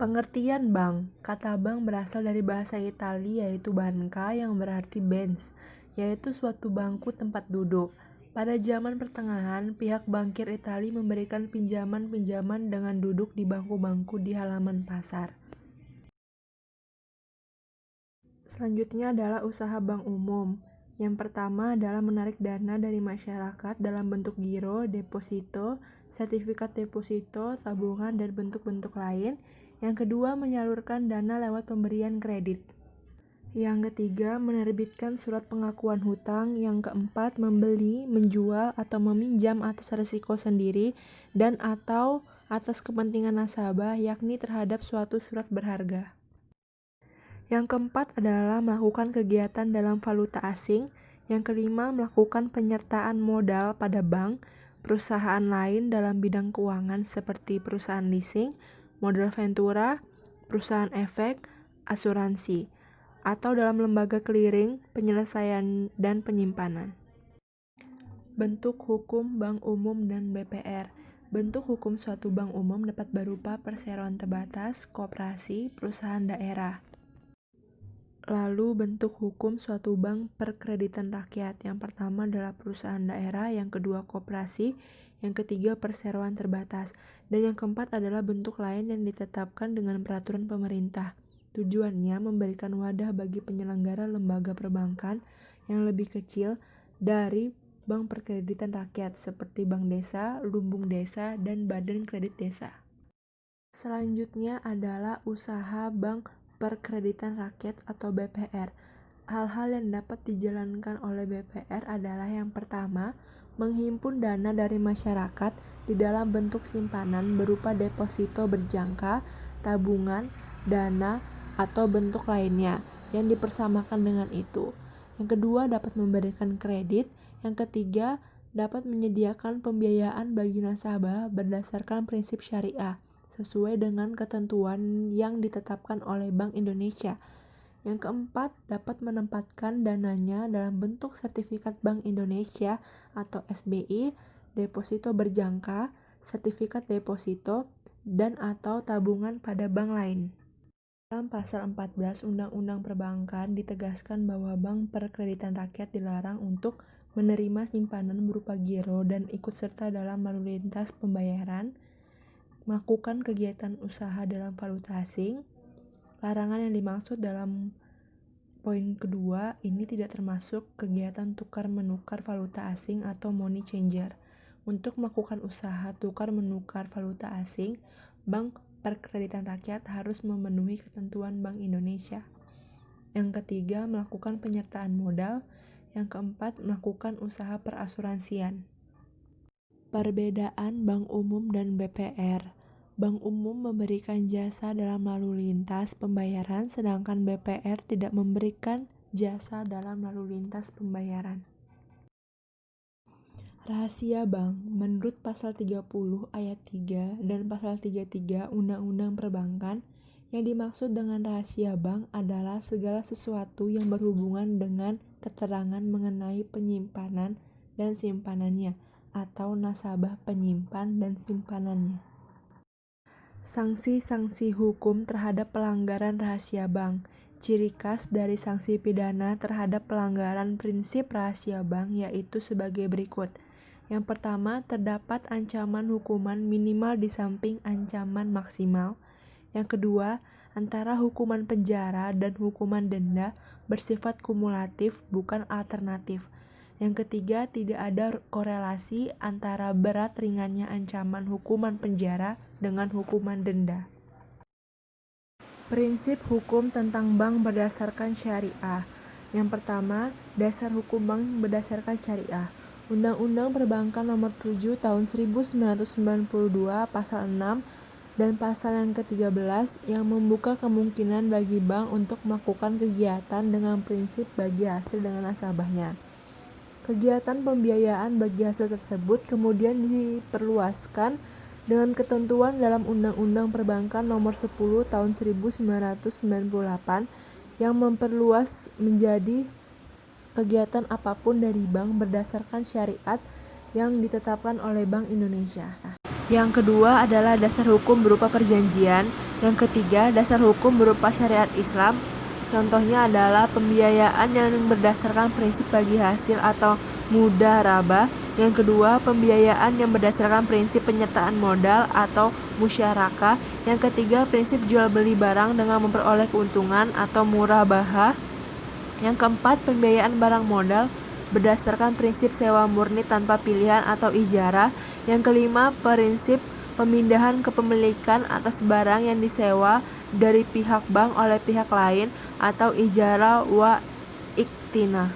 Pengertian bank. Kata bank berasal dari bahasa Italia yaitu banca yang berarti bench, yaitu suatu bangku tempat duduk. Pada zaman pertengahan, pihak bankir Italia memberikan pinjaman-pinjaman dengan duduk di bangku-bangku di halaman pasar. Selanjutnya adalah usaha bank umum. Yang pertama adalah menarik dana dari masyarakat dalam bentuk giro, deposito, sertifikat deposito, tabungan, dan bentuk-bentuk lain. Yang kedua, menyalurkan dana lewat pemberian kredit. Yang ketiga, menerbitkan surat pengakuan hutang. Yang keempat, membeli, menjual, atau meminjam atas risiko sendiri dan atau atas kepentingan nasabah, yakni terhadap suatu surat berharga. Yang keempat adalah melakukan kegiatan dalam valuta asing. Yang kelima, melakukan penyertaan modal pada bank, perusahaan lain dalam bidang keuangan seperti perusahaan leasing, modal ventura, perusahaan efek, asuransi, atau dalam lembaga clearing, penyelesaian, dan penyimpanan. Bentuk hukum bank umum dan BPR. Bentuk hukum suatu bank umum dapat berupa perseroan terbatas, koperasi, perusahaan daerah. Lalu bentuk hukum suatu bank perkreditan rakyat. Yang pertama adalah perusahaan daerah, yang kedua koperasi, yang ketiga perseroan terbatas, dan yang keempat adalah bentuk lain yang ditetapkan dengan peraturan pemerintah. Tujuannya memberikan wadah bagi penyelenggara lembaga perbankan yang lebih kecil dari bank perkreditan rakyat seperti bank desa, lumbung desa, dan badan kredit desa. Selanjutnya adalah usaha bank perkreditan rakyat atau BPR. Hal-hal yang dapat dijalankan oleh BPR adalah yang pertama, menghimpun dana dari masyarakat di dalam bentuk simpanan berupa deposito berjangka, tabungan, dana, atau bentuk lainnya yang dipersamakan dengan itu. Yang kedua, dapat memberikan kredit. Yang ketiga, dapat menyediakan pembiayaan bagi nasabah berdasarkan prinsip syariah sesuai dengan ketentuan yang ditetapkan oleh Bank Indonesia. Yang keempat, dapat menempatkan dananya dalam bentuk sertifikat Bank Indonesia atau SBI, deposito berjangka, sertifikat deposito, dan atau tabungan pada bank lain. Dalam pasal 14 Undang-Undang Perbankan ditegaskan bahwa bank perkreditan rakyat dilarang untuk menerima simpanan berupa giro dan ikut serta dalam lalu lintas pembayaran, melakukan kegiatan usaha dalam valuta asing. Larangan yang dimaksud dalam poin kedua ini tidak termasuk kegiatan tukar-menukar valuta asing atau money changer. Untuk melakukan usaha tukar-menukar valuta asing, bank perkreditan rakyat harus memenuhi ketentuan Bank Indonesia. Yang ketiga, melakukan penyertaan modal. Yang keempat, melakukan usaha perasuransian. Perbedaan bank umum dan BPR. Bank umum memberikan jasa dalam lalu lintas pembayaran, sedangkan BPR tidak memberikan jasa dalam lalu lintas pembayaran. Rahasia bank. Menurut pasal 30 ayat 3 dan pasal 33 Undang-Undang Perbankan, yang dimaksud dengan rahasia bank adalah segala sesuatu yang berhubungan dengan keterangan mengenai penyimpanan dan simpanannya, atau nasabah penyimpan dan simpanannya. Sanksi-sanksi hukum terhadap pelanggaran rahasia bank. Ciri khas dari sanksi pidana terhadap pelanggaran prinsip rahasia bank yaitu sebagai berikut. Yang pertama, terdapat ancaman hukuman minimal di samping ancaman maksimal. Yang kedua, antara hukuman penjara dan hukuman denda bersifat kumulatif bukan alternatif. Yang ketiga, tidak ada korelasi antara berat ringannya ancaman hukuman penjara dengan hukuman denda. Prinsip hukum tentang bank berdasarkan syariah. Yang pertama, dasar hukum bank berdasarkan syariah. Undang-Undang Perbankan Nomor 7 Tahun 1992 Pasal 6 dan pasal yang ke-13 yang membuka kemungkinan bagi bank untuk melakukan kegiatan dengan prinsip bagi hasil dengan nasabahnya. Kegiatan pembiayaan bagi hasil tersebut kemudian diperluaskan dengan ketentuan dalam Undang-Undang Perbankan Nomor 10 Tahun 1998 yang memperluas menjadi kegiatan apapun dari bank berdasarkan syariat yang ditetapkan oleh Bank Indonesia. Yang kedua adalah dasar hukum berupa perjanjian. Yang ketiga, dasar hukum berupa syariat Islam. Contohnya adalah pembiayaan yang berdasarkan prinsip bagi hasil atau mudharabah. Yang kedua, pembiayaan yang berdasarkan prinsip penyertaan modal atau musyarakah. Yang ketiga, prinsip jual beli barang dengan memperoleh keuntungan atau murabahah. Yang keempat, pembiayaan barang modal berdasarkan prinsip sewa murni tanpa pilihan atau ijarah. Yang kelima, prinsip pemindahan kepemilikan atas barang yang disewa dari pihak bank oleh pihak lain atau ijarah wa iktinah.